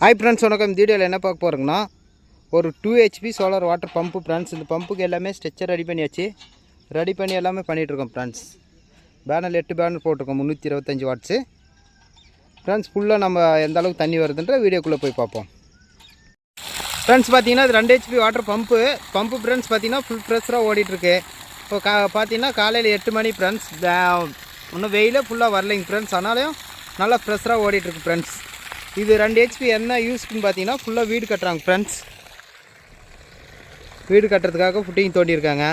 Hi friends, வணக்கம். இந்த வீடியோவில் என்ன பார்க்க போகிறோங்கன்னா, ஒரு 2 HP solar water pump friends. இந்த பம்புக்கு எல்லாமே ஸ்ட்ரெச்சர் ரெடி பண்ணி எல்லாமே பண்ணிகிட்ருக்கோம் ஃப்ரெண்ட்ஸ். பேனல் 8 பேனல் போட்டிருக்கோம், 325 வாட்ஸு ஃப்ரெண்ட்ஸ். ஃபுல்லாக நம்ம எந்த அளவுக்கு தண்ணி வருதுன்ற வீடியோக்குள்ளே போய் பார்ப்போம் ஃப்ரெண்ட்ஸ். பார்த்தீங்கன்னா இது 2 HP வாட்டர் பம்பு ஃப்ரெண்ட்ஸ். பார்த்தீங்கன்னா ஃபுல் ப்ரெஷராக ஓடிட்டுருக்கு. இப்போ பார்த்தீங்கன்னா காலையில் 8 மணி ஃப்ரெண்ட்ஸ். இன்னும் வெயிலே ஃபுல்லாக வரலைங்க ஃப்ரெண்ட்ஸ். ஆனாலும் நல்லா ப்ரெஷராக ஓடிட்டுருக்கு ஃப்ரெண்ட்ஸ். இது 2 HP என்ன யூஸ்க்குன்னு பார்த்தீங்கன்னா ஃபுல்லாக வீடு கட்டுறாங்க ஃப்ரெண்ட்ஸ். வீடு கட்டுறதுக்காக ஃபுட்டிங் தோண்டியிருக்காங்க.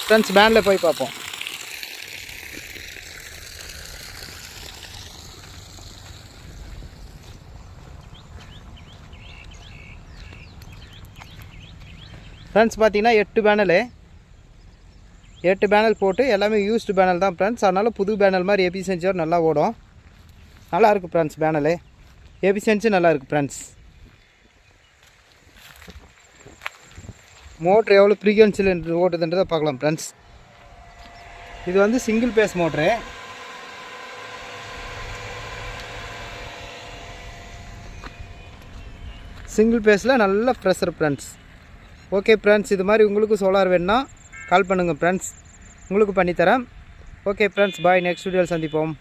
ஃப்ரெண்ட்ஸ் பேனில் போய் பார்ப்போம். ஃப்ரெண்ட்ஸ் பார்த்தீங்கன்னா 8 பேனல் போட்டு எல்லாமே யூஸ்டு பேனல் தான் ஃப்ரெண்ட்ஸ். அதனால் புது பேனல் மாதிரி எஃபிஷியன்சியோடு நல்லா ஓடும். நல்லாயிருக்கு ஃப்ரெண்ட்ஸ். பேனலு எஃபிஷியன்சி நல்லாயிருக்கு ஃப்ரெண்ட்ஸ். மோட்ரு எவ்வளோ ஃப்ரீக்வன்சியில் ஓட்டுதுன்றதை பார்க்கலாம் ஃப்ரெண்ட்ஸ். இது வந்து சிங்கிள் பேஸ் மோட்ரு. சிங்கிள் பேஸில் நல்ல ப்ரெஷர் ஃப்ரெண்ட்ஸ். ஓகே ஃப்ரெண்ட்ஸ், இது மாதிரி உங்களுக்கு சோலார் வேணுன்னா கால் பண்ணுங்கள் ஃப்ரெண்ட்ஸ், உங்களுக்கு பண்ணித்தரேன். ஓகே ஃப்ரெண்ட்ஸ், பாய். நெக்ஸ்ட் வீடியோவில் சந்திப்போம்.